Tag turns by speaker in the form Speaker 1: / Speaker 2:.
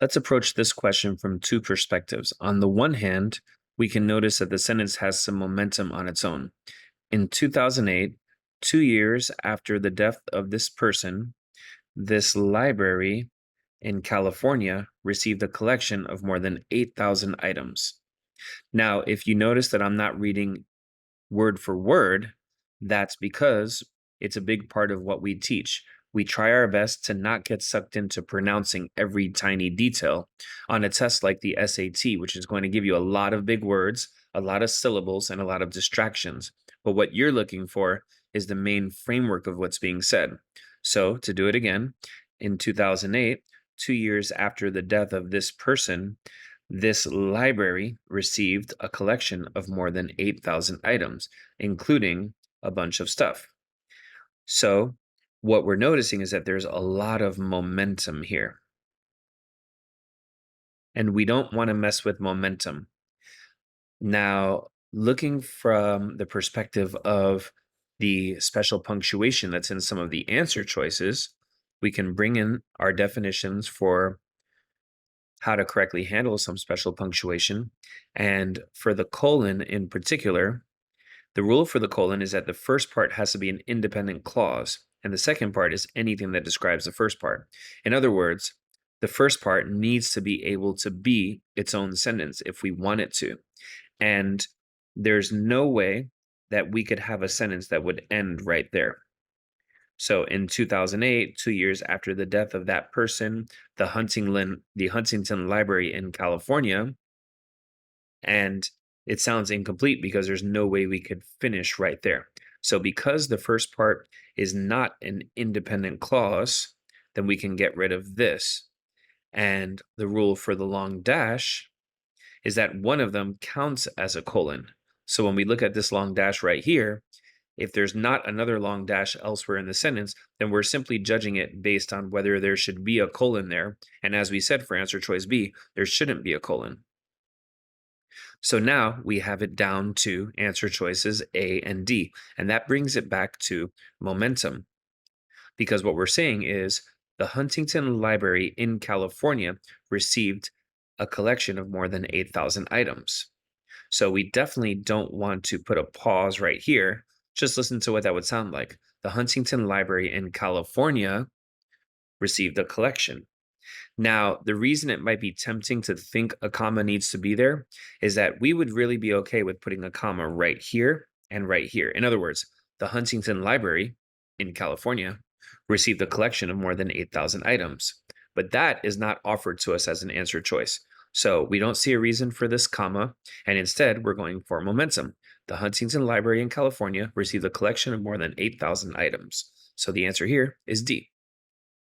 Speaker 1: Let's approach this question from two perspectives. On the one hand, we can notice that the sentence has some momentum on its own. In 2008, 2 years after the death of this person, this library in California received a collection of more than 8,000 items. Now, if you notice that I'm not reading word for word, that's because it's a big part of what we teach. We try our best to not get sucked into pronouncing every tiny detail on a test like the SAT, which is going to give you a lot of big words, a lot of syllables, and a lot of distractions. But what you're looking for is the main framework of what's being said. So, to do it again, in 2008, 2 years after the death of this person, this library received a collection of more than 8,000 items, including a bunch of stuff. So, what we're noticing is that there's a lot of momentum here. And we don't want to mess with momentum. Now, looking from the perspective of the special punctuation that's in some of the answer choices, we can bring in our definitions for how to correctly handle some special punctuation. And for the colon in particular, the rule for the colon is that the first part has to be an independent clause, and the second part is anything that describes the first part. In other words, the first part needs to be able to be its own sentence if we want it to. And there's no way that we could have a sentence that would end right there. So in 2008, 2 years after the death of that person, the Huntington Library in California, and it sounds incomplete because there's no way we could finish right there. So because the first part is not an independent clause, then we can get rid of this. And the rule for the long dash is that one of them counts as a colon. So when we look at this long dash right here, if there's not another long dash elsewhere in the sentence, then we're simply judging it based on whether there should be a colon there. And as we said for answer choice B, there shouldn't be a colon. So now we have it down to answer choices A and D, and that brings it back to momentum. Because what we're saying is the Huntington Library in California received a collection of more than 8,000 items. So we definitely don't want to put a pause right here. Just listen to what that would sound like. The Huntington Library in California received a collection. Now, the reason it might be tempting to think a comma needs to be there is that we would really be okay with putting a comma right here and right here. In other words, the Huntington Library in California received a collection of more than 8,000 items, but that is not offered to us as an answer choice. So we don't see a reason for this comma, and instead we're going for momentum. The Huntington Library in California received a collection of more than 8,000 items. So the answer here is D.